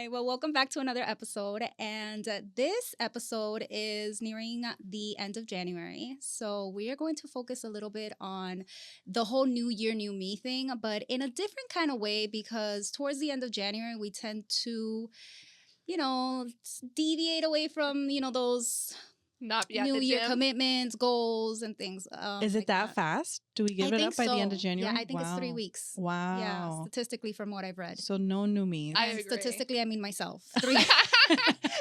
Hi, well, welcome back to another episode. And this episode is nearing the end of January. So we are going to focus a little bit on the whole new year, new me thing, but in a different kind of way because towards the end of January, we tend to, deviate away from, those Not yet. new The year gym. commitments, goals, and things. Is it like that fast? Do we give I it think up by the end so. of January? Yeah, I think it's 3 Wow. weeks. Wow. Yeah, statistically from what I've read. So no new me. I And agree. statistically, I mean myself. 3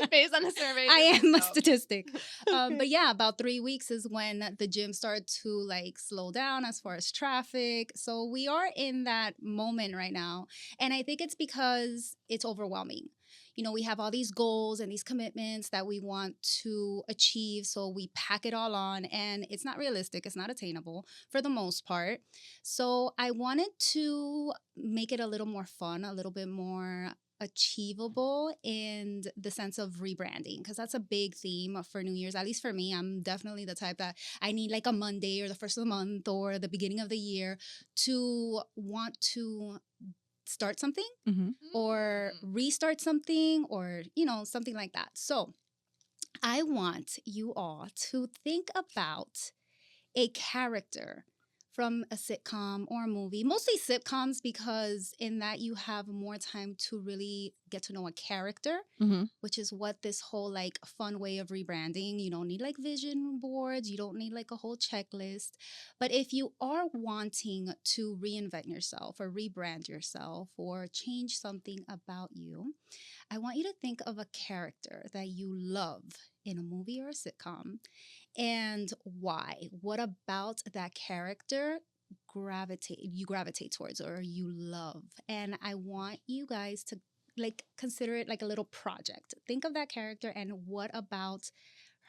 Based on a survey. I am a no. statistic. But yeah, about 3 weeks is when the gym started to slow down as far as traffic. So we are in that moment right now. And I think it's because it's overwhelming. We have all these goals and these commitments that we want to achieve. So we pack it all on and it's not realistic. It's not attainable for the most part. So I wanted to make it a little more fun, a little bit more achievable in the sense of rebranding, because that's a big theme for New Year's. At least for me, I'm definitely the type that I need a Monday or the first of the month or the beginning of the year to want to start something or restart something or something like that. So I want you all to think about a character from a sitcom or a movie, mostly sitcoms, because in that you have more time to really get to know a character, which is what this whole fun way of rebranding. You don't need vision boards. You don't need a whole checklist. But if you are wanting to reinvent yourself or rebrand yourself or change something about you, I want you to think of a character that you love in a movie or a sitcom and why. What about that character you gravitate towards or you love? And I want you guys to consider it like a little project. Think of that character and what about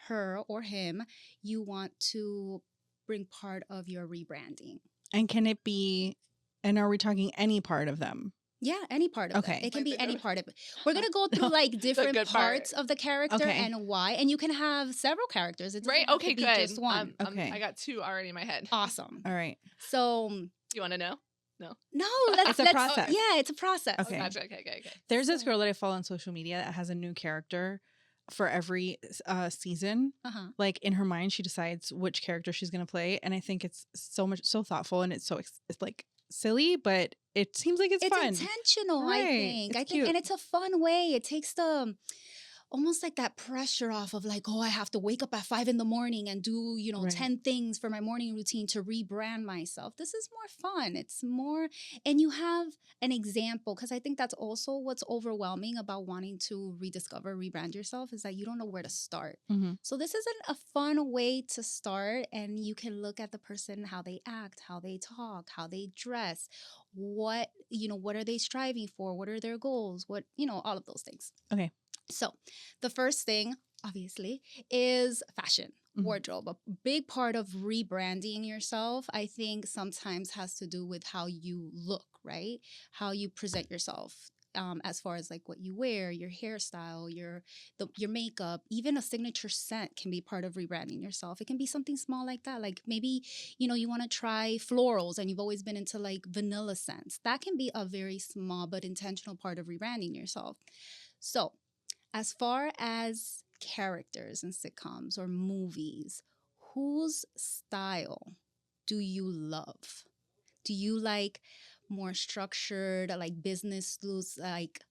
her or him you want to bring part of your rebranding. And are we talking any part of them? Yeah, any part of Okay. it. It can be any part of it. We're going to go through different good parts part. of the character and why. And you can have several characters. It doesn't Right? have Okay, to be good. just one. Okay. I got two already in my head. Awesome. All right. So, You want to know? no, let's, It's a process. Yeah, it's a process. Okay. Gotcha. Okay. There's this girl that I follow on social media that has a new character for every season. In her mind, she decides which character she's going to play. And I think it's so thoughtful and it's silly, but it seems like it's fun. It's intentional, Right. I think. It's cute. And it's a fun way. It takes the almost that pressure off of I have to wake up at 5 a.m. and do, Right. 10 things for my morning routine to rebrand myself. This is more fun. It's more, and you have an example, because I think that's also what's overwhelming about wanting to rebrand yourself is that you don't know where to start. So this isn't a fun way to start, and you can look at the person, how they act, how they talk, how they dress, what are they striving for? What are their goals? What, all of those things. Okay. So the first thing, obviously, is fashion, wardrobe. A big part of rebranding yourself, I think, sometimes has to do with how you look, right? How you present yourself. As far as what you wear, your hairstyle, your makeup, even a signature scent can be part of rebranding yourself. It can be something small like that. Maybe, you want to try florals and you've always been into vanilla scents. That can be a very small but intentional part of rebranding yourself. So as far as characters in sitcoms or movies, whose style do you love? Do you like more structured, business loose,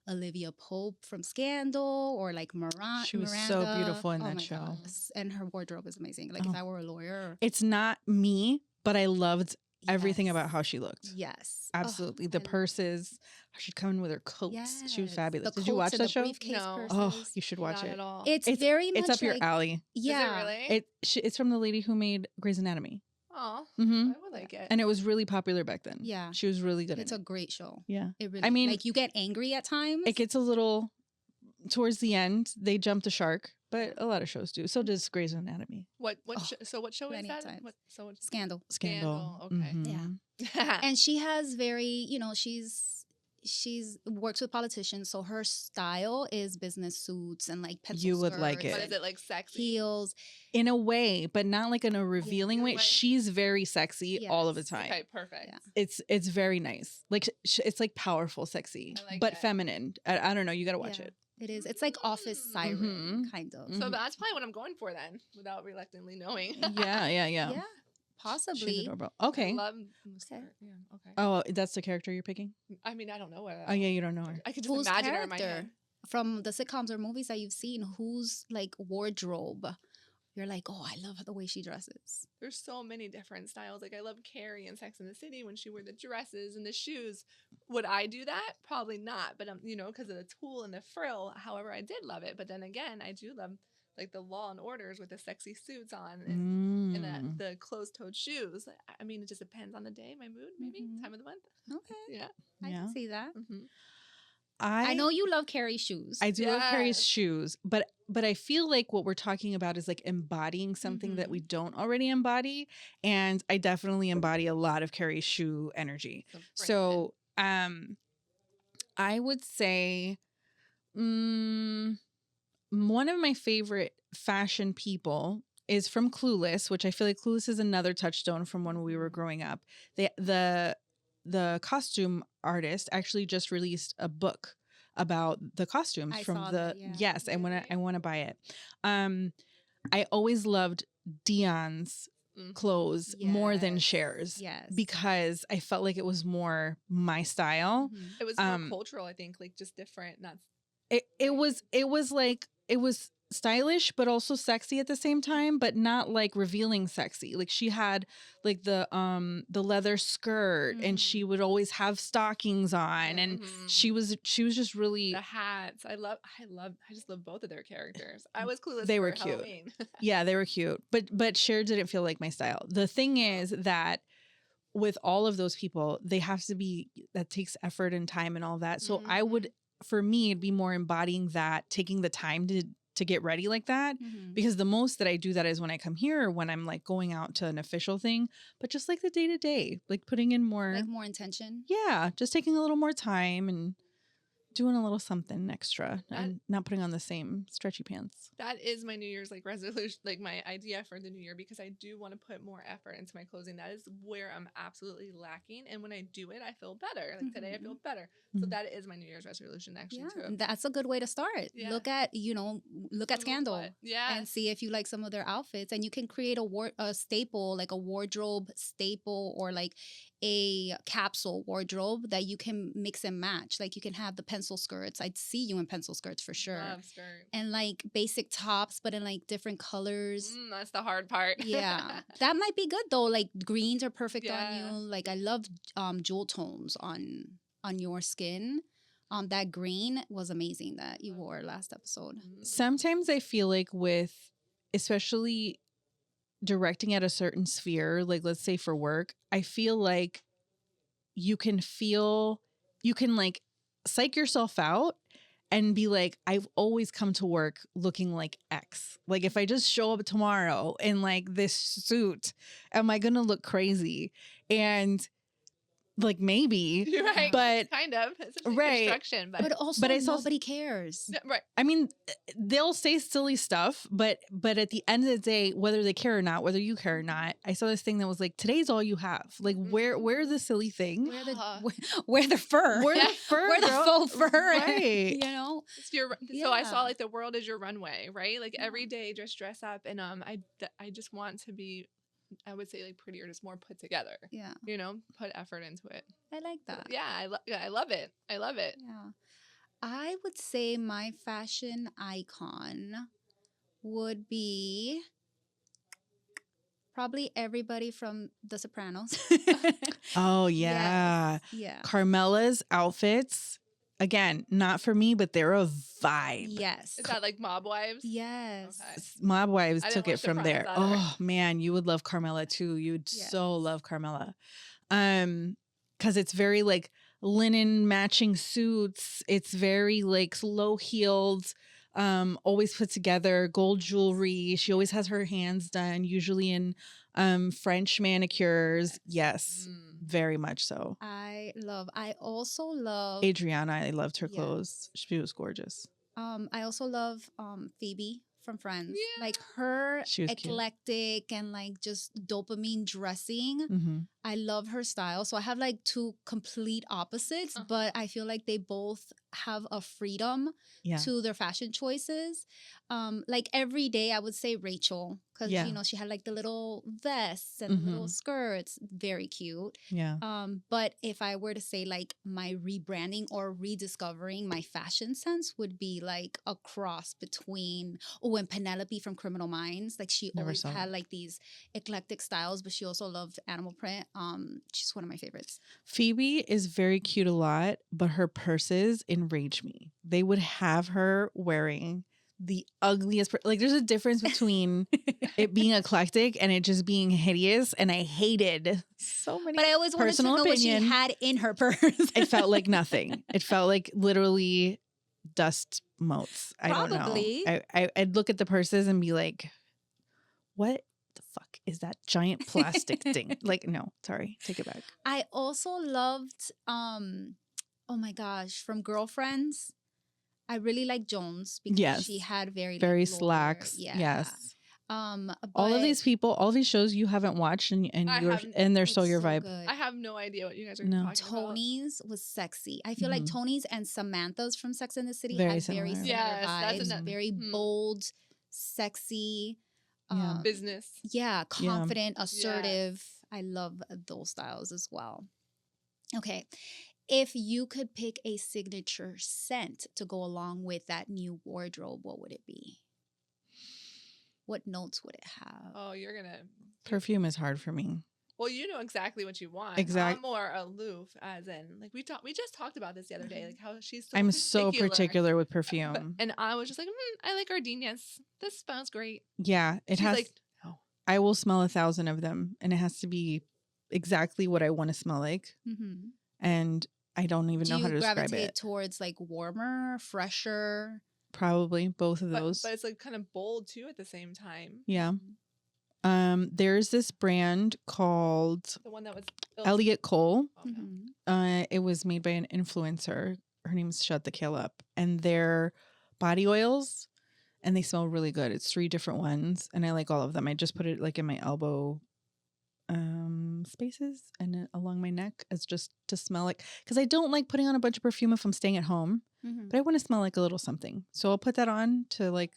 Olivia Pope from Scandal, or Miranda? She was so beautiful in that show. God. And her wardrobe is amazing. If I were a lawyer. It's not me, but I loved everything about how she looked. Yes. Absolutely. The purses, how she'd come in with her coats. Yes. She was fabulous. The Did you watch that show? No. Oh, you should watch it. At all. It's very much It's up your alley. Yeah. Is it really? It's from the lady who made Grey's Anatomy. Oh, Mm-hmm. I would like it. And it was really popular back then. Yeah. She was really good It's at a great show. Yeah. It really, I mean, you get angry at times. it gets a little, towards the end, they jump the shark, but a lot of shows do. So does Grey's Anatomy. What show is Many that? times. What Scandal. Scandal. Okay. Mhm. Yeah. And she has very, she's works with politicians, so her style is business suits and like pencil You would like skirts But it. is it like sexy? heels. In a way, but not like in a revealing In a way. way. She's very sexy all of the Yes. time. Okay, perfect. Yeah. It's very nice. Like it's like powerful sexy, I like but it. feminine. I don't know. You got to watch Yeah, it. it is. It's like office siren Mhm. kind of. So Mhm. that's probably what I'm going for then, without reluctantly knowing. Yeah. Yeah, She's possibly. adorable. I Okay. love the skirt. Yeah, okay. Oh, that's the character you're picking? I mean, I don't know what. Oh yeah, you don't know her. I could just Whose imagine her in my character head. from the sitcoms or movies that you've seen? Whose like wardrobe? You're like, oh, I love the way she dresses. There's so many different styles. Like I love Carrie in Sex and the City when she wore the dresses and the shoes. Would I do that? Probably not. But because of the tulle and the frill. However, I did love it. But then again, I do love like the Law and Orders with the sexy suits on and the closed-toed shoes. I mean, it just depends on the day, my mood, maybe time of the month. Okay, Yeah. I can see that. Mm-hmm. I know you love Carrie's shoes. I do love Carrie's Yes. shoes, but I feel like what we're talking about is like embodying something that we don't already embody, and I definitely embody a lot of Carrie's shoe energy. So, I would say, one of my favorite fashion people is from Clueless, which I feel like Clueless is another touchstone from when we were growing up. The costume artist actually just released a book about the costumes I from saw the that, yeah. yes, I want to buy it. I always loved Dion's clothes more than Yes. Cher's Yes. because I felt like it was more my style. It was more cultural, I think, like just different, not It was stylish but also sexy at the same time, but not like revealing sexy. Like she had like the leather skirt and she would always have stockings on and she was just really the hats. I just love both of their characters. I was Clueless. They for were cute. Halloween. Yeah, they were cute. But Cher didn't feel like my style. The thing is that with all of those people, they have to be, that takes effort and time and all that. So I would, for me, it'd be more embodying that, taking the time to get ready like that, because the most that I do that is when I come here or when I'm like going out to an official thing, but just like the day to day, like putting in more, like more intention. yeah, just taking a little more time and doing a little something extra and not putting on the same stretchy pants. That is my New Year's like resolution, like my idea for the new year, because I do want to put more effort into my clothing. That is where I'm absolutely lacking. And when I do it, I feel better. Like today, I feel better. So that is my New Year's resolution actually too. That's a good way to start. Yeah. Look at Scandal and see if you like some of their outfits, and you can create a staple, like a wardrobe staple or like a capsule wardrobe that you can mix and match. Like you can have the pencil skirts. I'd see you in pencil skirts for sure. Love skirt. And like basic tops, but in like different colors. That's the hard part. Yeah. That might be good though. Like greens are perfect on you. Like I love jewel tones on your skin. That green was amazing that you wore last episode. Sometimes I feel like with, especially directing at a certain sphere, like let's say for work, I feel like you can like psych yourself out and be like, I've always come to work looking like X. Like if I just show up tomorrow in like this suit, am I going to look crazy? And like maybe, You're right, but kind of. It's a right. instruction, But also nobody cares. Right. I mean, they'll say silly stuff, but at the end of the day, whether they care or not, whether you care or not, I saw this thing that was like, today's all you have. Like, wear the silly thing. Wear the fur. Wear the fur. Wear the faux fur. Right. You know? So I saw like the world is your runway, right? Like every day just dress up. And I just want to be, I would say like pretty or just more put together. Yeah. You know, put effort into it. I like that. Yeah, I love it. I love it. Yeah. I would say my fashion icon would be probably everybody from The Sopranos. Oh, yeah. Yes. Yeah. Carmela's outfits, again, not for me, but they're a vibe. Yes. Is that like Mob Wives? Yes. Okay. Mob Wives I didn't took it watch from there. Sopranos either. Oh man, you would love Carmela too. You'd so love Carmela. Because it's very like linen matching suits. It's very like low heeled, always put together, gold jewelry. She always has her hands done, usually in French manicures. Yes, very much so. I also love Adriana. I loved her Yes. clothes. She was gorgeous. I also love Phoebe from Friends. Yeah. Like her She was cute. eclectic and like just dopamine dressing. Mm-hmm. I love her style. So I have like two complete opposites, but I feel like they both have a freedom to their fashion choices. Like every day I would say Rachel, because you know, she had like the little vests and the little skirts, very cute. Yeah. But if I were to say like my rebranding or rediscovering my fashion sense would be like a cross between and Penelope from Criminal Minds. Like she always had like these eclectic styles, but she also loved animal print. She's one of my favorites. Phoebe is very cute a lot, but her purses enrage me. They would have her wearing the ugliest like there's a difference between it being eclectic and it just being hideous, and I hated so many. But I always wanted to know what she had in her purse. It felt like nothing. It felt like literally dust motes. I don't know. I'd look at the purses and be like, what the fuck is that giant plastic thing? Like, no, sorry, take it back. I also loved oh my gosh, from Girlfriends, I really like Jones because she had very slacks. Yeah. Yes. But all of these people, all these shows you haven't watched, and they're so your vibe. Good. I have no idea what you guys are talking about. Tony's was sexy. I feel like Tony's and Samantha's from Sex and the City very had similar. very similar vibes. Very bold, sexy, business. Yeah, confident, assertive. Yes. I love those styles as well. Okay. If you could pick a signature scent to go along with that new wardrobe, what would it be? What notes would it have? Oh, you're going to... Perfume is hard for me. Well, you know exactly what you want. I'm more aloof, as in, like, we just talked about this the other day, like how she's so I'm so particular with perfume. And I was just like, I like gardenias. This smells great. Yeah, she's has... like, no. I will smell 1,000 of them, and it has to be exactly what I want to smell like. And I don't even know how to describe it. Do you gravitate towards like warmer, fresher? Probably both of those. But it's like kind of bold too at the same time. Yeah. There's this brand called the one that was Elliot Cole. Oh, no. It was made by an influencer. Her name's Shut the Kill Up, and they're body oils, and they smell really good. It's 3 different ones, and I like all of them. I just put it like in my elbow spaces and along my neck as just to smell like, because I don't like putting on a bunch of perfume if I'm staying at home, but I want to smell like a little something. So I'll put that on to like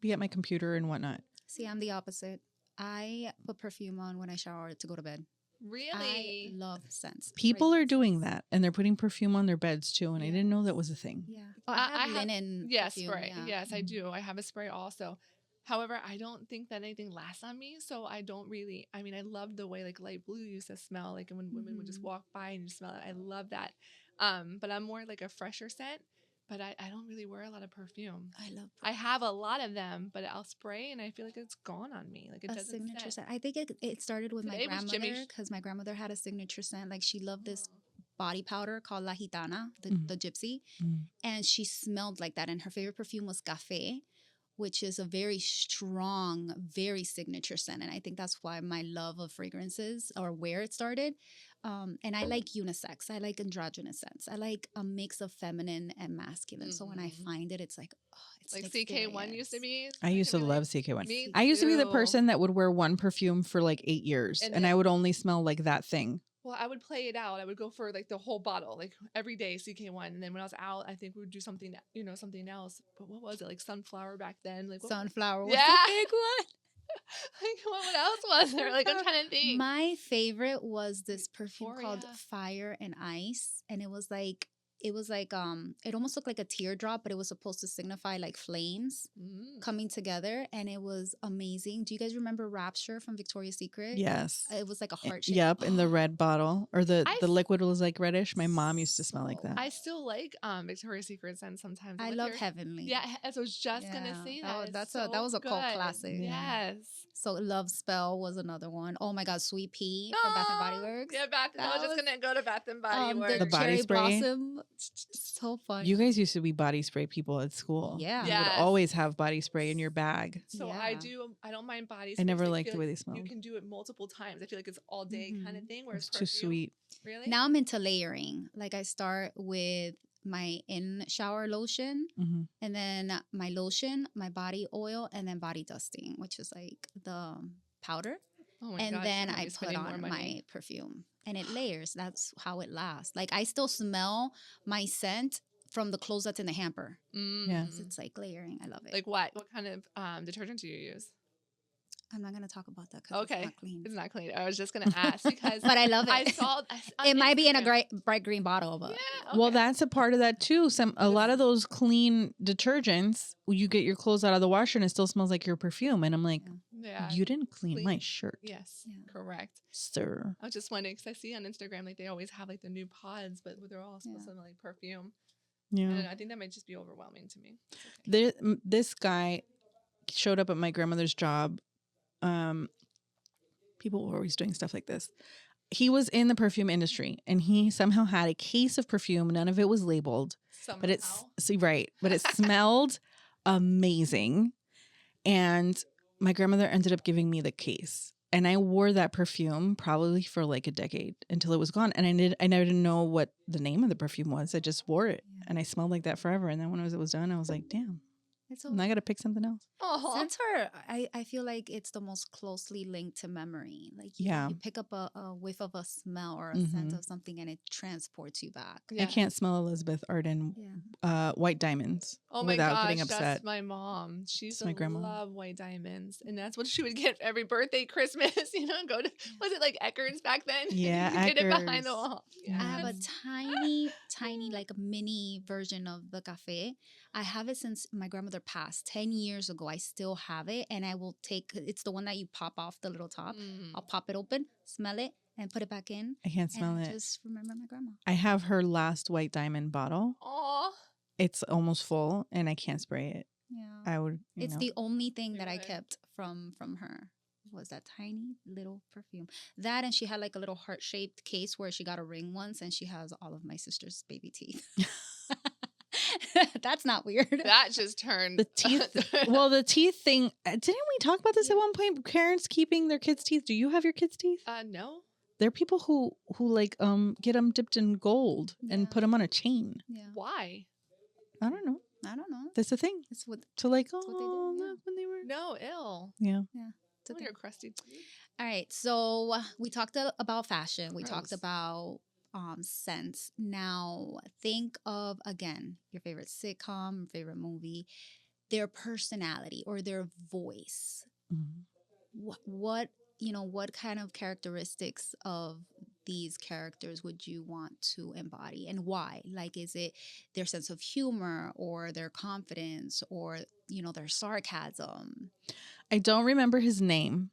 be at my computer and whatnot. See, I'm the opposite. I put perfume on when I shower to go to bed. Really? I love scents. People are doing that, and they're putting perfume on their beds too, and I didn't know that was a thing. Yeah. Oh, I have linen perfume, spray. Yeah. Yes, I do. I have a spray also. However, I don't think that anything lasts on me, so I don't really. I mean, I love the way like light blue used to smell, like when women would just walk by and you smell it. I love that. But I'm more like a fresher scent. But I don't really wear a lot of perfume. I love perfume. I have a lot of them, but I'll spray and I feel like it's gone on me. Like it doesn't signature scent. I think it started with my grandmother, because my grandmother had a signature scent. Like she loved this body powder called La Gitana, the gypsy. And she smelled like that. And her favorite perfume was Café, which is a very strong, very signature scent. And I think that's why my love of fragrances, or where it started. And I like unisex. I like androgynous scents. I like a mix of feminine and masculine. So when I find it, it's like, oh, it's like CK1 used to be. I used to love CK1. I used to be the person that would wear one perfume for like 8 years, and I would only smell like that thing. Well, I would play it out. I would go for like the whole bottle, like every day CK1. And then when I was out, I think we would do something, something else. But what was it? Like sunflower back then? Like sunflower was the big one. Like what else was there? Like I'm trying to think. My favorite was this perfume called Fire and Ice, and it was like it almost looked like a teardrop, but it was supposed to signify like flames coming together, and it was amazing. Do you guys remember Rapture from Victoria's Secret? Yes. It was like a heart shape. Yep, in the red bottle, or the liquid was like reddish. My mom used to smell like that. I still like Victoria's Secret scents sometimes. I love Heavenly. Yeah, I was just gonna say that. That was a cult classic. Yes. So Love Spell was another one. Oh my God, Sweet Pea from Bath and Body Works. Yeah, I was just gonna go to Bath and Body Works. The body Cherry spray. Blossom So funny. You guys used to be body spray people at school. Yeah. You would Yes. always have body spray in your bag. So Yeah. I don't mind body I spray. never 'cause liked feel the way like they smelled. You can do it multiple times. I feel like it's all day kind of thing. Whereas It's too perfume, sweet. Really? Now I'm into layering. Like I start with my in shower lotion, Mm-hmm. and then my lotion, my body oil, and then body dusting, which is like the powder. Oh my And gosh, then you're gonna I be put spending more on money. my perfume, and it layers. That's how it lasts. Like I still smell my scent from the clothes that's in the hamper. Yeah. 'Cause it's like layering. I love it. Like what? What kind of detergent do you use? I'm not gonna talk about that because Okay, it's not clean. it's not clean. I was just gonna ask because But I love it. I saw on It might be in a Instagram. bright green bottle, but Yeah. Well, okay. that's a part of that too. A lot of those clean detergents, you get your clothes out of the washer and it still smells like your perfume. And I'm like, Yeah. you didn't clean Clean. my shirt, Yes. Yeah. Correct. sir. I was just wondering because I see on Instagram like they always have like the new pods, but they're all supposed to smell like perfume. I don't Yeah. know, I think that might just be overwhelming to me. It's okay. This guy showed up at my grandmother's job. People were always doing stuff like this. He was in the perfume industry and he somehow had a case of perfume. None of it was labeled, but it's but it smelled amazing. And my grandmother ended up giving me the case. And I wore that perfume probably for like a decade until it was gone. And I didn't know what the name of the perfume was. I just wore it and I smelled like that forever. And then when it was done, I was like, damn, it's I got to pick something else. Scents are, I feel like it's the most closely linked to memory. Like you pick up a whiff of a smell or a scent of something and it transports you back. I can't smell Elizabeth Arden white diamonds without getting upset. That's my mom. She used my to grandma. love white diamonds. And that's what she would get every birthday, Christmas, go to, was it like Eckerd's back then? Yeah, you get it behind Eckerd's. the wall. I have a tiny, like a mini version of the cafe. I have it since my grandmother passed 10 years ago. I still have it and I will it's the one that you pop off the little top. I'll pop it open, smell it, and put it back in. I can't smell and it. I just remember my grandma. I have her last white diamond bottle. Aw. It's almost full and I can't spray it. Yeah. I would. It's the only thing that I Good. kept from her. Was that tiny little perfume. That and she had like a little heart-shaped case where she got a ring once and she has all of my sister's baby teeth. That's not weird. That just turned the teeth. Well, the teeth thing. Didn't we talk about this at one point? Parents keeping their kids' teeth. Do you have your kids' teeth? No. There are people who like get them dipped in gold and put them on a chain. Yeah. Why? I don't know. That's a thing. It's what To like, what they did, look when they were. No, ill. Yeah. it's a Oh, thing. your crusty teeth. All right. So we talked about fashion. We Gross. talked about scents. Now think of again your favorite sitcom, favorite movie, their personality or their voice. What what kind of characteristics of these characters would you want to embody and why? Like, is it their sense of humor or their confidence or, their sarcasm? I don't remember his name,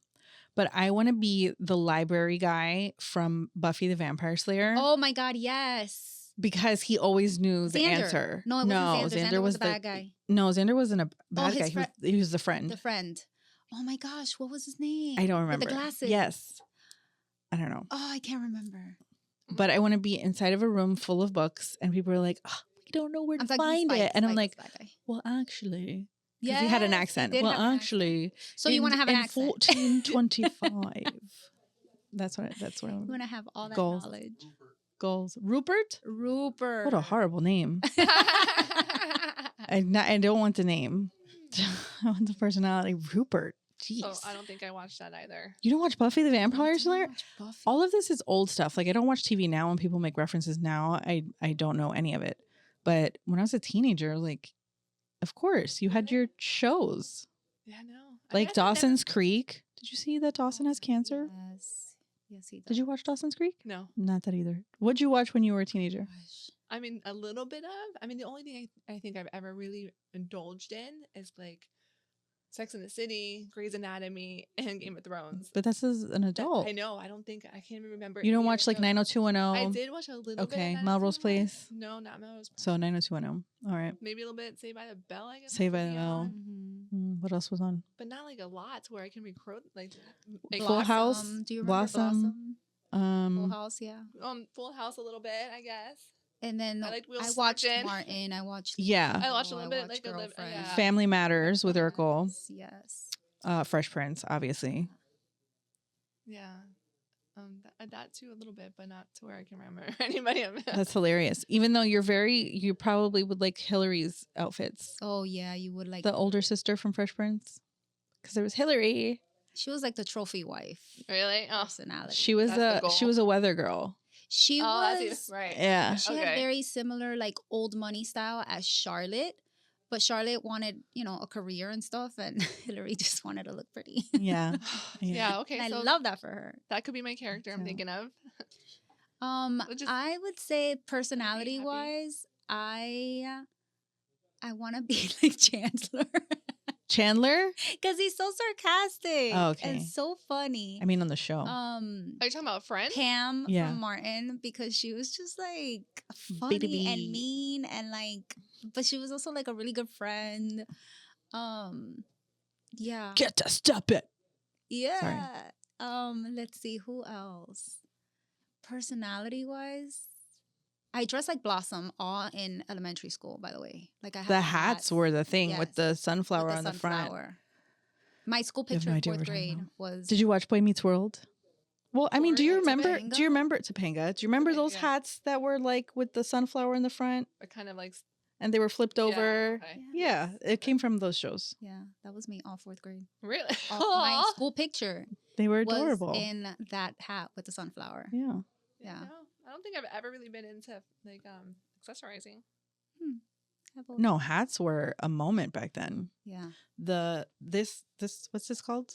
but I want to be the library guy from Buffy the Vampire Slayer. Oh my God, yes. Because he always knew the Xander. answer. No, it wasn't Xander. Xander was the bad guy. No, Xander wasn't a bad his guy. He was the friend. The friend. Oh my gosh, what was his name? I don't remember. With the glasses. Yes. I don't know. Oh, I can't remember. But I want to be inside of a room full of books and people are like, oh, we don't know where to find it. And I'm like, well, actually. Because he had an accent. Well, actually. So you want to have an accent. 1425. That's what I'm. You want to have all that Goals. knowledge. Goals. Rupert? Rupert. What a horrible name. I don't want the name. I want the personality. Rupert. Jeez. Oh, I don't think I watched that either. You don't watch Buffy the Vampire Slayer? Buffy. All of this is old stuff. Like I don't watch TV now when people make references now. I don't know any of it. But when I was a teenager, like, of course, you had your shows. Yeah, no. Like Dawson's Creek. Did you see that Dawson has cancer? Yes. Yes, he does. Did you watch Dawson's Creek? No. Not that either. What'd you watch when you were a teenager? Gosh. I mean, a little bit of. I mean, the only thing I think I've ever really indulged in is like Sex and the City, Grey's Anatomy, and Game of Thrones. But that's as an adult. I know. I don't think I can't even remember. You don't any watch like shows. 90210? I did watch a little bit. Okay, of Melrose 90210. Place. No, not Melrose Place. So 90210. All right. Maybe a little bit Saved by the Bell, I guess. Saved by would the be Bell. on, What else was on? but not like a lot to where I can recruit like Full House. Do you remember Blossom. Full House, yeah. Full House a little bit, I guess. And then I liked Will I watched Smurgeon. Martin. I watched Yeah. I watched a Lilo, little bit, watched like, Girlfriend. yeah. Family Matters with Urkel. Yes. Fresh Prince, obviously. Yeah. That too a little bit, but not to where I can remember anybody. That's hilarious. Even though you probably would like Hillary's outfits. Oh yeah, you would like The older sister from Fresh Prince. Because there was Hillary. She was like the trophy wife. Really? Oh, personality. She was a weather girl. She was right. Yeah. She had very similar like old money style as Charlotte, but Charlotte wanted, a career and stuff, and Hillary just wanted to look pretty. Yeah. Yeah. Okay. And so I love that for her. That could be my character I'm thinking of. I would say personality wise, I want to be like Chandler. Chandler? Because he's so sarcastic. Oh, okay. And so funny. I mean, on the show. Are you talking about Friends? Pam from Martin, because she was just like funny and mean and like, but she was also like a really good friend. Yeah. Get to stop it. Yeah. Sorry. Let's see who else. Personality wise, I dressed like Blossom all in elementary school, by the way. Like I had the hats were the thing with the sunflower on the front. My school picture in 4th grade was. Did you watch Boy Meets World? Well, I mean, do you remember Topanga? Do you remember those hats that were like with the sunflower in the front? Kind of like, and they were flipped over. Okay. Yeah, it came from those shows. Yeah, that was me all 4th grade. Really? My school picture. They were adorable. Was in that hat with the sunflower. Yeah. Yeah. No, I don't think I've ever really been into like accessorizing. No, hats were a moment back then. Yeah. This what's this called?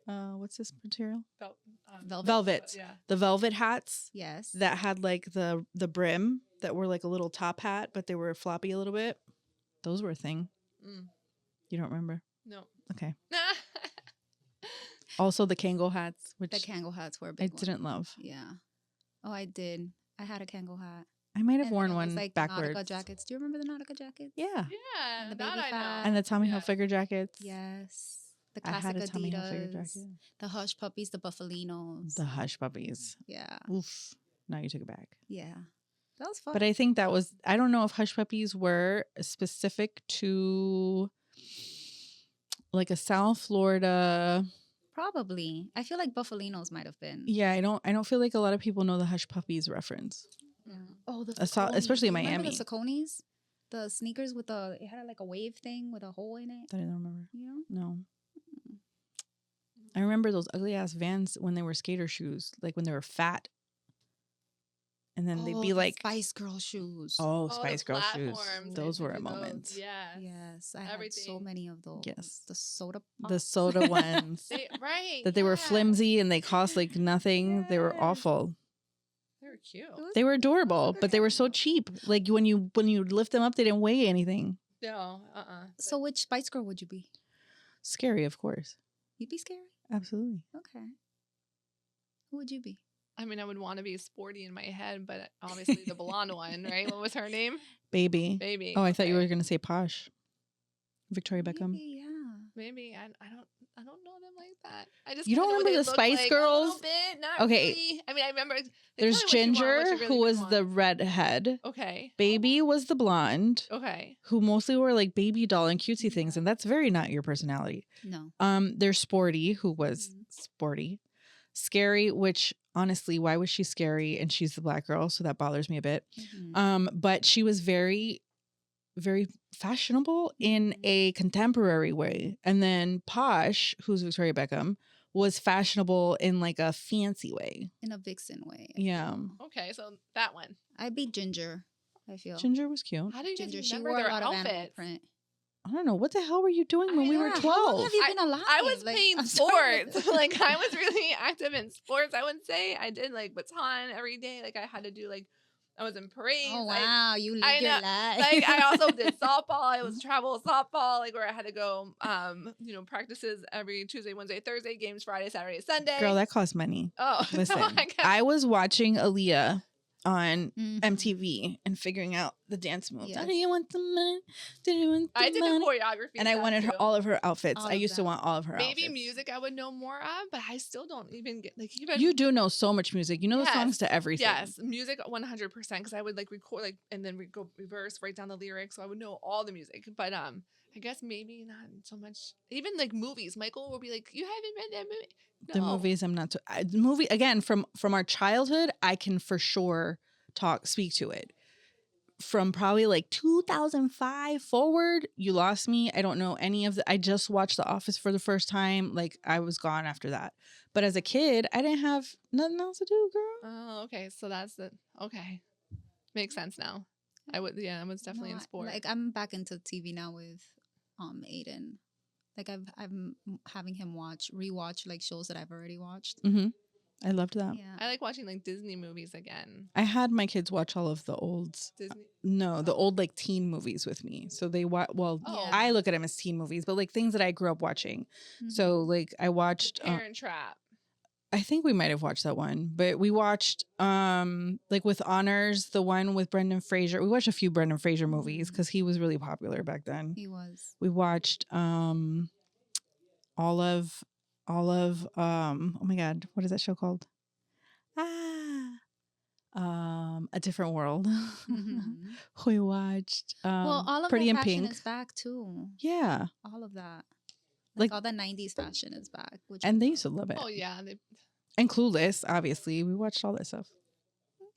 What's this material? Velvet. Yeah. The velvet hats. Yes. That had like the brim that were like a little top hat, but they were floppy a little bit. Those were a thing. You don't remember? No. Okay. Also the Kangol hats, which the Kangol hats were a big didn't love. Yeah. Oh, I did. I had a Kangol hat. I might have worn one like backwards. Nautica jackets. Do you remember the Nautica jackets? Yeah. Yeah. And the that baby I know. fat. And the Tommy Hilfiger jackets. Yes. The I classic had a Tommy Hilfiger Adidas. jacket. The Hush Puppies, the Buffalinos. The Hush Puppies. Yeah. Oof. Now you took it back. Yeah. That was fun. But I think that was, I don't know if Hush Puppies were specific to like a South Florida. Probably. I feel like Buffalinos might have been. Yeah, I don't feel like a lot of people know the Hush Puppies reference. Yeah. Oh, the especially in Miami. Remember the Sauconys? The sneakers with it had like a wave thing with a hole in it. That I don't remember. Yeah. No. I remember those ugly ass Vans when they were skater shoes, like when they were fat. And then they'd be like Spice Girl shoes. Oh, Spice Girl shoes. Those were a moment. Yeah. Yes. I had so many of those. Yes. The soda pops. The soda ones. Right. That they were flimsy and they cost like nothing. They were awful. They were cute. They were adorable, but they were so cheap. Like when you lift them up, they didn't weigh anything. No. So which Spice Girl would you be? Scary, of course. You'd be scary? Absolutely. Okay. Who would you be? I mean, I would want to be sporty in my head, but obviously the blonde one, right? What was her name? Baby. Oh, I thought you were going to say Posh. Victoria Beckham. Maybe, yeah. Maybe. I don't know them like that. I just You don't remember the Spice Girls? A little bit, not okay. Really. I mean, I remember. There's Ginger, who was the redhead. Okay. Baby was the blonde. Okay. Who mostly wore like baby doll and cutesy things, and that's very not your personality. No. There's Sporty, who was sporty. Scary, which honestly, why was she scary? And she's the black girl, so that bothers me a bit. But she was very, very fashionable in a contemporary way. And then Posh, who's Victoria Beckham, was fashionable in like a fancy way. In a vixen way. Yeah. Okay, so that one. I'd be Ginger, I feel. Ginger was cute. How do you Ginger? just She remember wore their a lot of animal outfits? print. I don't know. What the hell were you doing when we were 12? How long have you been alive? I was Like, playing I'm sports. sorry. Like I was really active in sports. I would say I did like baton every day. Like I had to do like I was in parades. Oh wow, you lived I your know. life. Like I also did softball. I was travel softball, like where I had to go practices every Tuesday, Wednesday, Thursday, games Friday, Saturday, Sunday. Girl, that costs money. Oh, Listen, I guess. I was watching Aaliyah on MTV and figuring out the dance moves. Yes. Do you want the money? Do you want the I did the money? choreography. And I wanted too. all of her outfits. All I of used to that. want all of her Maybe outfits. music I would know more of, but I still don't even get like even. You do know so much music. You know the songs to everything. Yes, music 100% because I would like record like and then we go reverse, write down the lyrics, so I would know all the music. But I guess maybe not so much. Even like movies, Michael will be like, "You haven't read that movie." No. The movies, I'm not. The movie again from our childhood, I can for sure speak to it. From probably like 2005 forward, you lost me. I don't know any of the. I just watched The Office for the first time. Like I was gone after that. But as a kid, I didn't have nothing else to do, girl. Oh, okay. So that's the okay. Makes sense now. I was definitely in sport. Like I'm back into TV now with Aiden. Like I'm having him rewatch like shows that I've already watched. Mm-hmm. I loved that. Yeah. I like watching like Disney movies again. I had my kids watch all of the old Disney. the old like teen movies with me. So they watch. Well, Oh. I look at them as teen movies, but like things that I grew up watching. Mhm. So like I watched. Parent Trap. I think we might have watched that one, but we watched like with honors the one with Brendan Fraser. We watched a few Brendan Fraser movies because he was really popular back then. He was. We watched all of oh my god, what is that show called? A Different World. Mhm. We watched Well, all of Pretty the in fashion Pink. is back too. Yeah, All of that. Like- Like all the 90s fashion is back. Which and I they love. used to love it. Oh yeah, they, And Clueless, obviously, we watched all that stuff.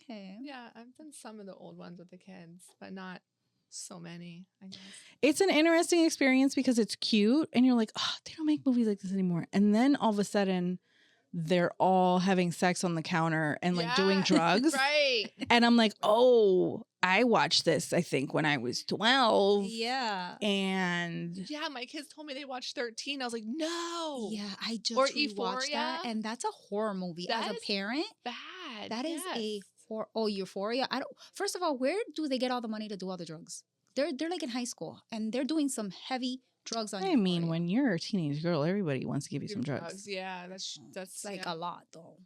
Okay. yeah. I've done some of the old ones with the kids, but not so many. I guess. It's an interesting experience because it's cute and you're like, oh, they don't make movies like this anymore. And then all of a sudden they're all having sex on the counter and like doing Yeah, drugs. Right. And I'm like, oh, I watched this, I think, when I was 12. Yeah. And Yeah, my kids told me they watched 13. I was like, no. Yeah, I just Or rewatched that, Euphoria. and that's a horror movie. As That a is parent, Bad. that is a yes. horror. Oh, Euphoria. I don't. First of all, where do they get all the money to do all the drugs? They're like in high school, and they're doing some heavy drugs on. I mean, Euphoria. when you're a teenage girl, everybody wants to give you some Give drugs. Yeah, that's It's like yeah. a lot though.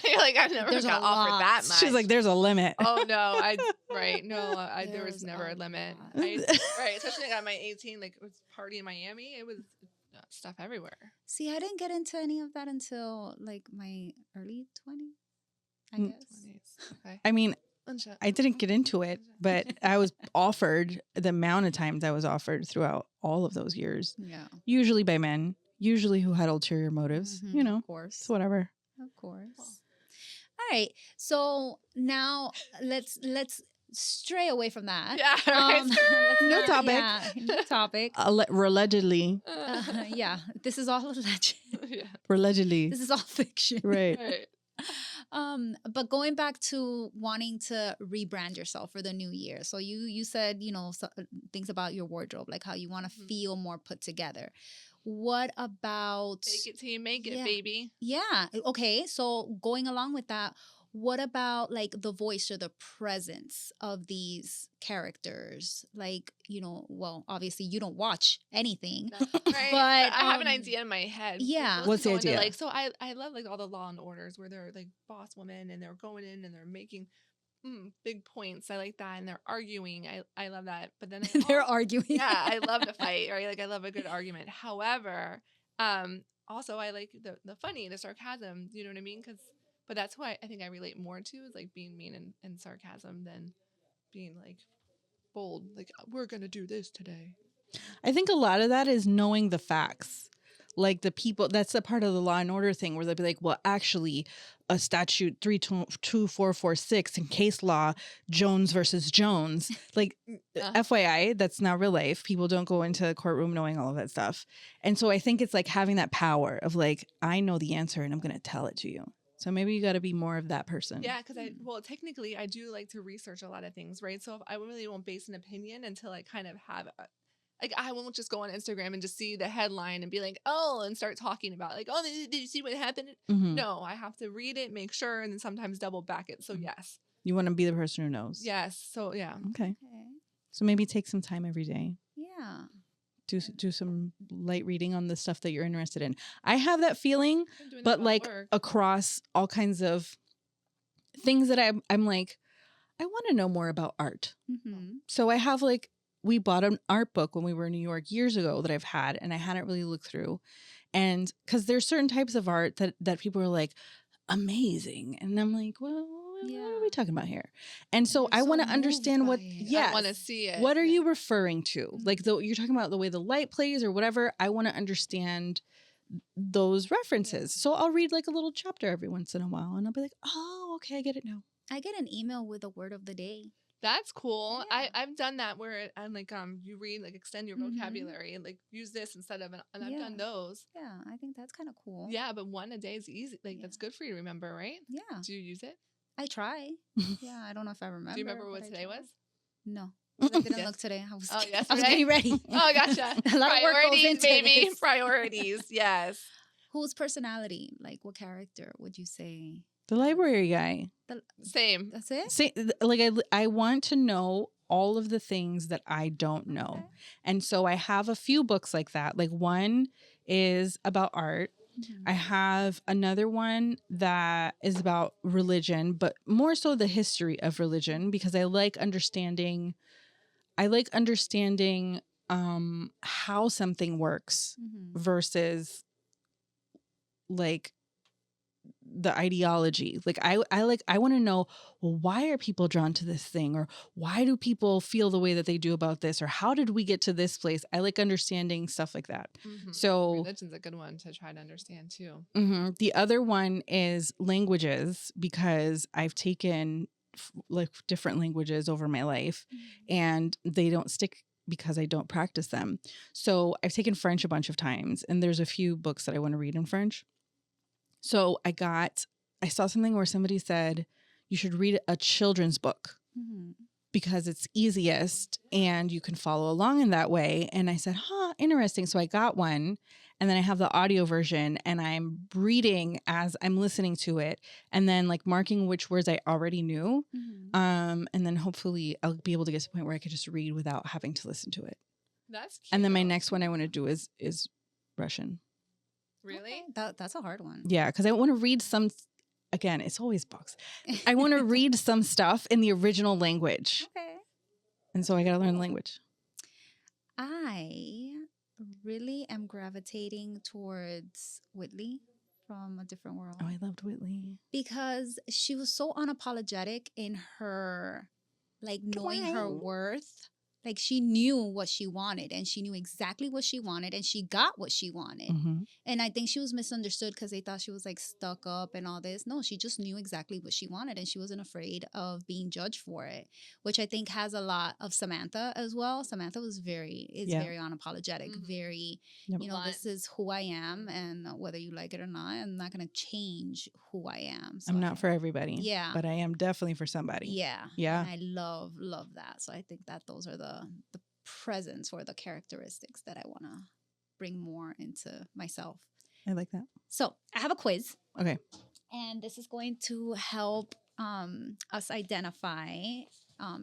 You're like I've never There's got a offered lot. that much. She's like, there's a limit. oh no, right? No, there was There's never a a limit. lot. Right, especially like at my 18, like it was party in Miami. It was stuff everywhere. See, I didn't get into any of that until like my early 20s, I Mm. guess. 20s. Okay. I mean, Unshut. I didn't get into it, but I was offered the amount of times I was offered throughout all of those years, Yeah. usually by men, usually who had ulterior motives, Mhm, you know, Of course. it's whatever. Of course. All right. So now let's stray away from that. Yeah. Right. let's New not- topic. Yeah, new topic. Allegedly. Yeah, this is all alleged. Yeah. Allegedly. This is all fiction. Right. Right. But going back to wanting to rebrand yourself for the new year. So you said, things about your wardrobe, like how you want to Mhm. feel more put together. What about Take it till you make it, Yeah. baby. Yeah. Okay. So going along with that, what about like the voice or the presence of these characters? Like, well, obviously you don't watch anything. Right. But, I have an um, idea in my head. yeah. What's the Going to, idea? Like, so I love like all the Law and Orders where they're like boss women and they're going in and they're making big points. I like that. And they're arguing. I love that. But then They're arguing. yeah, I love to fight, right? Like I love a good argument. However, also I like the funny, the sarcasm. You know what I mean? But that's who I think I relate more to is like being mean and sarcasm than being like bold. Like we're gonna do this today. I think a lot of that is knowing the facts. Like the people, that's a part of the Law and Order thing where they'll be like, well, actually, a statute 32446 in case law, Jones versus Jones. Like, FYI, that's not real life. People don't go into a courtroom knowing all of that stuff. And so I think it's like having that power of like, I know the answer and I'm going to tell it to you. So maybe you got to be more of that person. Yeah, because technically I do like to research a lot of things, right? So if I really won't base an opinion until I kind of have like I won't just go on Instagram and just see the headline and be like, oh, and start talking about like, oh, did you see what happened? Mhm. No, I have to read it, make sure, and then sometimes double back it. So yes, You want to be the person who knows. yes. So yeah, Okay. Okay. So maybe take some time every day. Yeah. Do some light reading on the stuff that you're interested in. I have that feeling, I'm doing that but at like work. across all kinds of things that I'm like, I want to know more about art. Mm-hmm. So I have we bought an art book when we were in New York years ago that I've had, and I hadn't really looked through. And because there's certain types of art that people are like, amazing. And I'm like, well, what are we talking about here? And so I want to understand what, I want to see it. what are you referring to? Mm-hmm. Like you're talking about the way the light plays or whatever. I want to understand those references. So I'll read like a little chapter every once in a while and I'll be like, oh, okay, I get it now. I get an email with a word of the day. That's cool. Yeah. I've done that where I'm like, you read, like extend your vocabulary and like use this instead of, and I've done those. Yeah, I think that's kind of cool. Yeah, but one a day is easy. Like that's good for you to remember, right? Yeah. Do you use it? I try. Yeah, I don't know if I remember. Do you remember what today was? No. I didn't look today. I was getting ready. Oh, gotcha. A lot of work goes into baby. this. Priorities. Yes. Whose personality? Like, what character would you say? The library guy. Same. That's it? Like I want to know all of the things that I don't know. Okay. And so I have a few books like that. Like one is about art. Mm-hmm. I have another one that is about religion, but more so the history of religion because I like understanding how something works versus like the ideology. Like I want to know, well, why are people drawn to this thing, or why do people feel the way that they do about this, or how did we get to this place? I like understanding stuff like that. So religion's a good one to try to understand too. The other one is languages because I've taken like different languages over my life and they don't stick because I don't practice them. So I've taken French a bunch of times and there's a few books that I want to read in French. So I saw something where somebody said you should read a children's book because it's easiest and you can follow along in that way. And I said, interesting. So I got one and then I have the audio version and I'm reading as I'm listening to it and then like marking which words I already knew. And then hopefully I'll be able to get to the point where I could just read without having to listen to it. That's cute. And then my next one I want to do is Russian. Really? Okay. That's a hard one. Yeah, because I want to read some. Again, it's always books. I want to read some stuff in the original language. Okay. And so I got to learn the language. I really am gravitating towards Whitley from A Different World. Oh, I loved Whitley. Because she was so unapologetic in her, like, knowing her worth. Like, she knew what she wanted and she knew exactly what she wanted and she got what she wanted. And I think she was misunderstood because they thought she was like stuck up and all this. No, she just knew exactly what she wanted and she wasn't afraid of being judged for it, which I think has a lot of Samantha as well. Samantha was very unapologetic, very, you know, this is who I am and whether you like it or not, I'm not going to change who I am. So I'm not for everybody. Yeah. But I am definitely for somebody. Yeah. Yeah. And I love that. So I think that those are the presence or the characteristics that I want to bring more into myself. I like that. So I have a quiz. Okay. And this is going to help us identify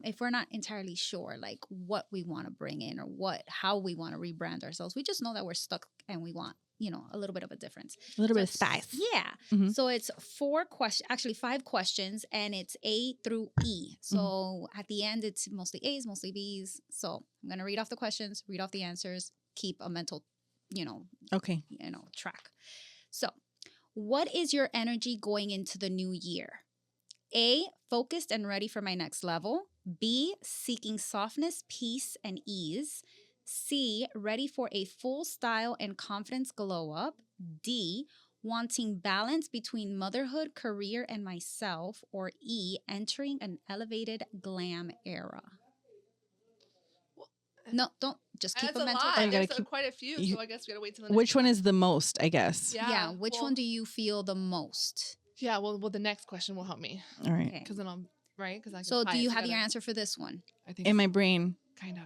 if we're not entirely sure, like what we want to bring in or how we want to rebrand ourselves. We just know that we're stuck and we want, you know, a little bit of a difference. A little bit of spice. Yeah. So it's 5 questions and it's A through E. So at the end, it's mostly A's, mostly B's. So I'm going to read off the questions, read off the answers, keep a mental, track. So what is your energy going into the new year? A, focused and ready for my next level. B, seeking softness, peace, and ease. C, ready for a full style and confidence glow up. D, wanting balance between motherhood, career, and myself. Or E, entering an elevated glam era. No, don't. Just keep That's a mental. There's quite a few, so I guess we gotta wait till the next Which one is the most, I guess? Yeah. Which one do you feel the most? Yeah, well, the next question will help me. All right. Because then I'll, right? So do you have your answer for this one? I think in my brain. Kind of.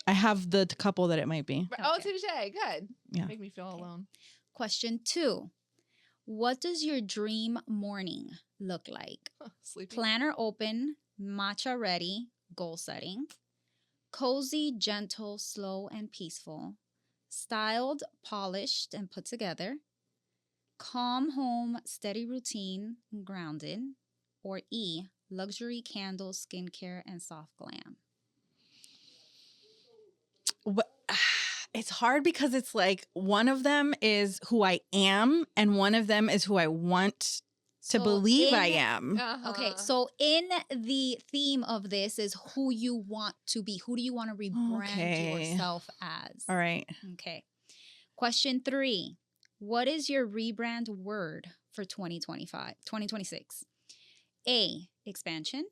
I have the couple that it might be. Okay. Oh, touche. Good. Yeah. Make me feel alone. Question 2. What does your dream morning look like? Sleeping. Planner open, matcha ready, goal setting. Cozy, gentle, slow, and peaceful. Styled, polished, and put together. Calm home, steady routine, grounded. Or E, luxury candles, skincare, and soft glam. It's hard because it's like one of them is who I am and one of them is who I want to believe I am. Okay, so in the theme of this is who you want to be. Who do you want to rebrand yourself as? All right. Okay. Question 3. What is your rebrand word for 2026? A, expansion.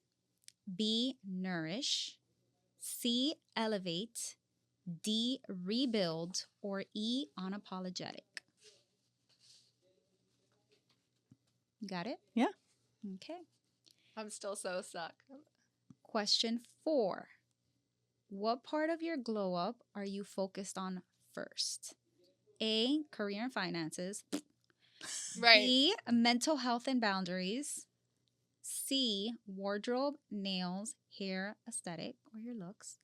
B, nourish. C, elevate. D, rebuild. Or E, unapologetic. Got it? Yeah. Okay. I'm still so stuck. Question 4. What part of your glow up are you focused on first? A, career and finances. Right. B, mental health and boundaries. C, wardrobe, nails, hair, aesthetic, or your looks.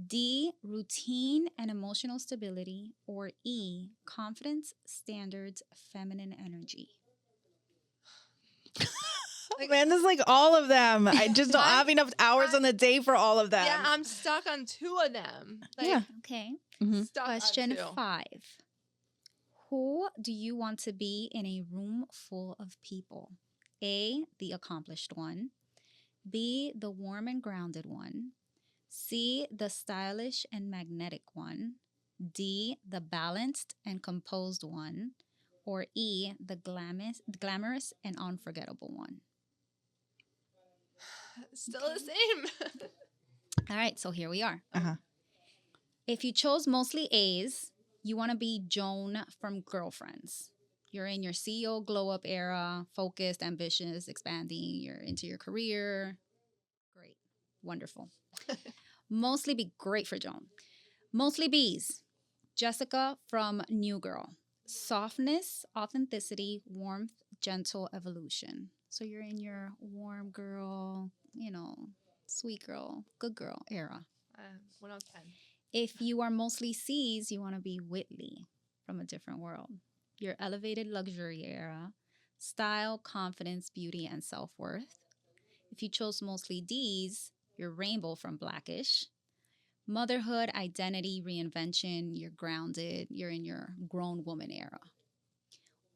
D, routine and emotional stability. Or E, confidence, standards, feminine energy. Man, this is like all of them. I just don't have enough hours on the day for all of them. Yeah, I'm stuck on 2 of them. Like, Yeah. Okay. stuck Question on 2. 5. Who do you want to be in a room full of people? A, the accomplished one. B, the warm and grounded one. C, the stylish and magnetic one. D, the balanced and composed one. Or E, the glamorous and unforgettable one. Still the same. All right, so here we are. Uh-huh. If you chose mostly A's, you want to be Joan from Girlfriends. You're in your CEO glow up era, focused, ambitious, expanding. You're into your career. Great. Wonderful. Mostly be great for Joan. Mostly B's. Jessica from New Girl. Softness, authenticity, warmth, gentle evolution. So you're in your warm girl, sweet girl, good girl era. 1 out of 10. If you are mostly C's, you want to be Whitley from A Different World. Your elevated luxury era, style, confidence, beauty, and self-worth. If you chose mostly D's, your Rainbow from Blackish. Motherhood, identity, reinvention, you're grounded, you're in your grown woman era.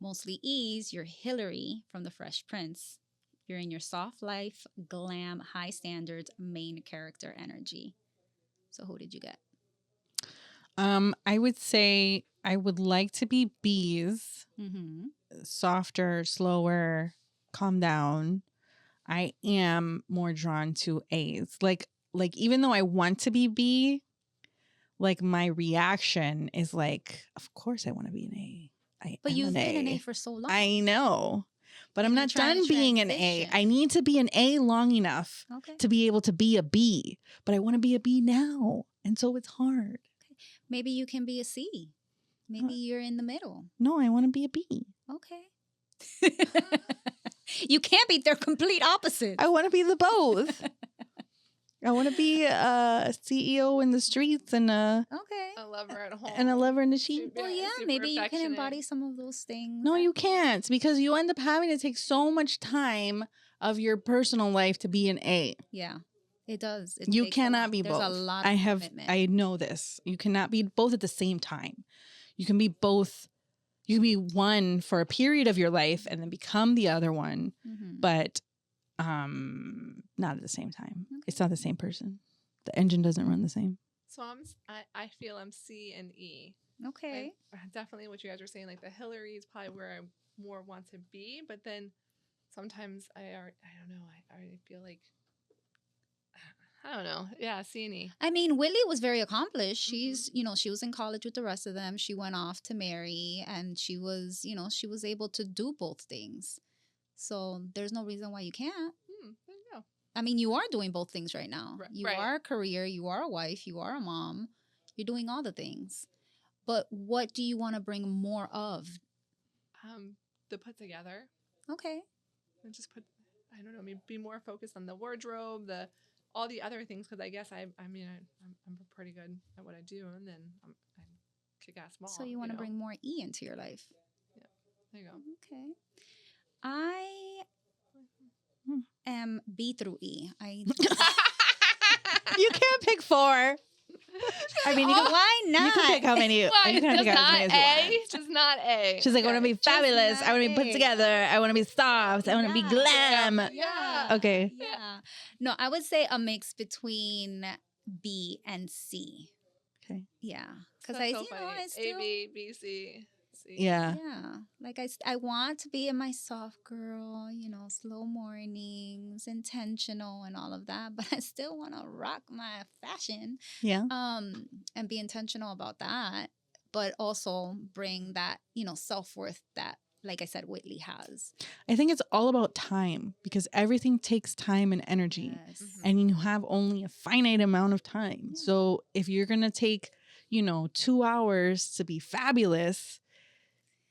Mostly E's, you're Hillary from The Fresh Prince. You're in your soft life, glam, high standards, main character energy. So who did you get? I would say I would like to be B's, softer, slower, calm down. I am more drawn to A's. Like even though I want to be B, like my reaction is like, of course I want to be an A. But you've been an A for so long. I know. But I'm not done being an A. I need to be an A long enough to be able to be a B. But I want to be a B now. And so it's hard. Maybe you can be a C. Maybe you're in the middle. No, I want to be a B. Okay. You can't be. They're complete opposites. I want to be the both. I want to be a CEO in the streets and a lover at home. And a lover in the sheets. Well, yeah, maybe you can embody some of those things. No, you can't, because you end up having to take so much time of your personal life to be an A. Yeah, it does. You cannot be both. There's a lot of commitment. I know this. You cannot be both at the same time. You can be both. You can be one for a period of your life and then become the other one, but not at the same time. Okay. It's not the same person. The engine doesn't run the same. So I feel I'm C and E. Okay. Definitely what you guys were saying, like the Hillary is probably where I more want to be, but then sometimes I don't know. I already feel like, I don't know. Yeah, C and E. I mean, Whitley was very accomplished. She's, she was in college with the rest of them. She went off to marry and she was, she was able to do both things. So there's no reason why you can't. There you go. I mean, you are doing both things right now. Right. You are a career, you are a wife, you are a mom. You're doing all the things. But what do you want to bring more of? The put together. Okay. And just I don't know, be more focused on the wardrobe, all the other things, because I guess I'm pretty good at what I do, and then I'm kick-ass mom. So you want to bring more E into your life. Yeah. There you go. Okay. I am B through E. You can't pick 4. I mean, Why not? you can pick how many. Why? You can Just pick as not many as you A. want. Just not A. She's like, I want to be fabulous. I want to be put A. together. I want to be soft. I want to be glam. Yeah. Okay. Yeah. No, I would say a mix between B and C. Okay. Yeah. Because That's I, so you know, funny. I still. A, B, B, C, C. Yeah. Yeah. Like I want to be in my soft girl, you know, slow mornings, intentional and all of that, but I still want to rock my fashion. Yeah. And be intentional about that, but also bring that, you know, self-worth that, like I said, Whitley has. I think it's all about time because everything takes time and energy. Yes. And you have only a finite amount of time. Yeah. So if you're going to take, 2 hours to be fabulous,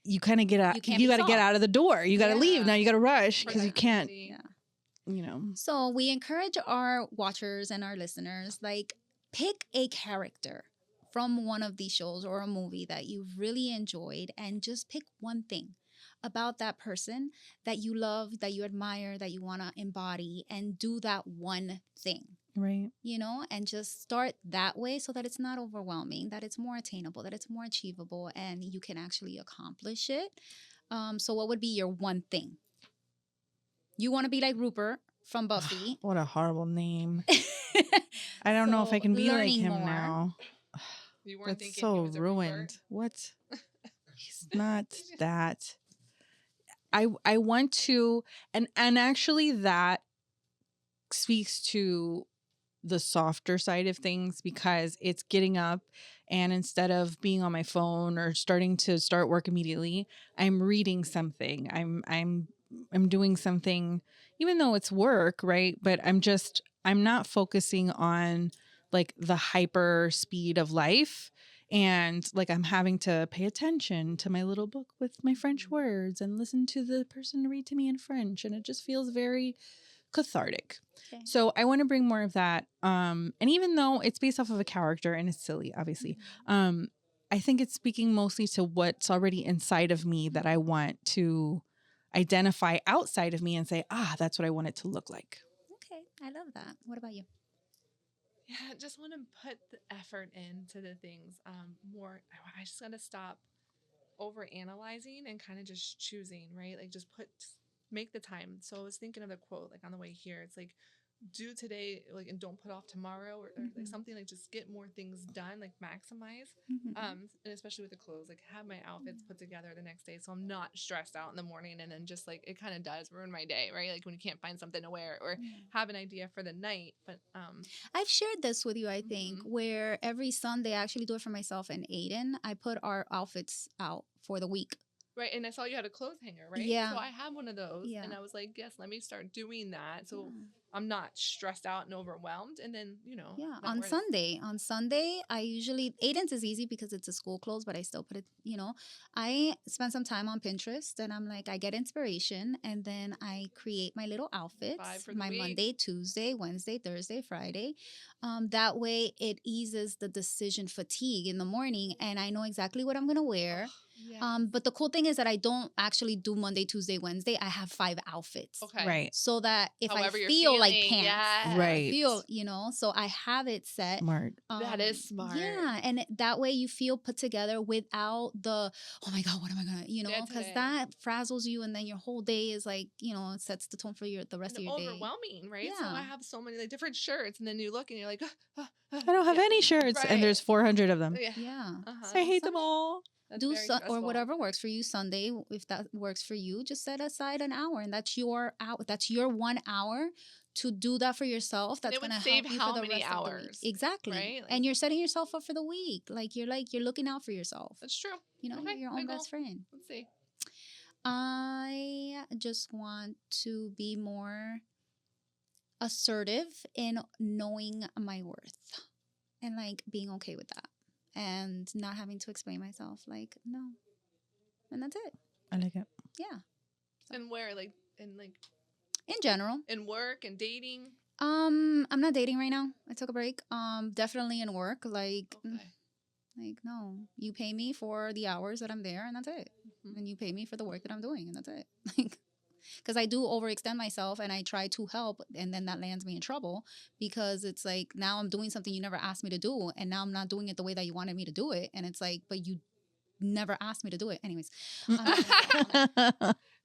you kind of get out, you got to get out of the door. You got to leave. Now you got to rush because you can't, Yeah. So we encourage our watchers and our listeners, like, pick a character from one of these shows or a movie that you've really enjoyed and just pick one thing about that person that you love, that you admire, that you want to embody, and do that one thing. Right. And just start that way so that it's not overwhelming, that it's more attainable, that it's more achievable, and you can actually accomplish it. So what would be your one thing? You want to be like Rupert from Buffy. What a horrible name. I don't know if I can be like him now. You weren't That's thinking so he was a ruined. Rupert? What? He's not that. I want to, and actually that speaks to the softer side of things because it's getting up and instead of being on my phone or starting to start work immediately, I'm reading something. I'm doing something, even though it's work, right? But I'm not focusing on like the hyper speed of life. And like I'm having to pay attention to my little book with my French words and listen to the person read to me in French. And it just feels very cathartic. Okay. So I want to bring more of that. And even though it's based off of a character and it's silly, obviously, I think it's speaking mostly to what's already inside of me that I want to identify outside of me and say, that's what I want it to look like. Okay. I love that. What about you? Yeah, just want to put the effort into the things more. I just got to stop over analyzing and kind of just choosing, right? Like just make the time. So I was thinking of the quote like on the way here. It's like, do today, like, and don't put off tomorrow, or like something like just get more things done, like maximize. And especially with the clothes, like have my outfits put together the next day so I'm not stressed out in the morning and then just like it kind of does ruin my day, right? Like when you can't find something to wear or have an idea for the night. But I've shared this with you, I think, where every Sunday I actually do it for myself and Aiden. I put our outfits out for the week. Right, and I saw you had a clothes hanger, right? Yeah. So I have one of those, and I was like, yes, let me start doing that. So I'm not stressed out and overwhelmed. And then, Yeah, on Sunday, I usually, Aiden's is easy because it's a school clothes, but I still put it, I spend some time on Pinterest and I'm like, I get inspiration and then I create my little outfits, my Monday, Tuesday, Wednesday, Thursday, Friday. That way it eases the decision fatigue in the morning and I know exactly what I'm going to wear. Yes. But the cool thing is that I don't actually do Monday, Tuesday, Wednesday. I have 5 outfits. Okay. Right. So that if However I feel like pants, yes. Right. I feel, so I have it set. Smart. That is smart. Yeah. And that way you feel put together without the, oh my God, what am I going to, because that frazzles you. And then your whole day is like, it sets the tone for the rest of your day. Overwhelming, right? Yeah. So I have so many like different shirts and then you look and you're like, I don't have any shirts and there's 400 of them. Yeah. I hate them all. Do or whatever works for you Sunday. If that works for you, just set aside an hour, and that's your hour. That's your 1 hour to do that for yourself. That's going to help you for the rest of the week. Exactly, right? Like, and you're setting yourself up for the week. You're looking out for yourself. That's true. You're your own best friend. Let's see. I just want to be more assertive in knowing my worth and being okay with that. And not having to explain myself, no. And that's it. I like it. Yeah. So. And where, in general. In work and dating? I'm not dating right now. I took a break. Definitely in work. No. You pay me for the hours that I'm there and that's it. And you pay me for the work that I'm doing and that's it. because I do overextend myself and I try to help, and then that lands me in trouble because it's like now I'm doing something you never asked me to do, and now I'm not doing it the way that you wanted me to do it, and it's like, but you never asked me to do it. Anyways,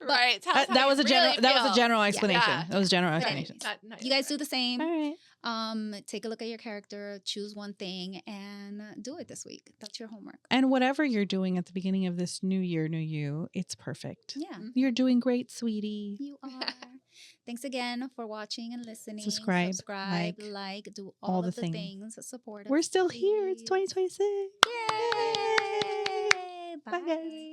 Right. Tell us how that you was a really that was a feel. general explanation. Yeah. That was a general But explanation. anyways, you guys do the same. All right. Take a look at your character, choose one thing, and do it this week. That's your homework. And whatever you're doing at the beginning of this new year, new you, it's perfect. Yeah. You're doing great, sweetie. You are. Thanks again for watching and listening. Subscribe, like, do all of the things. Support us. We're still here. It's please. 2026. Yay! Bye, guys.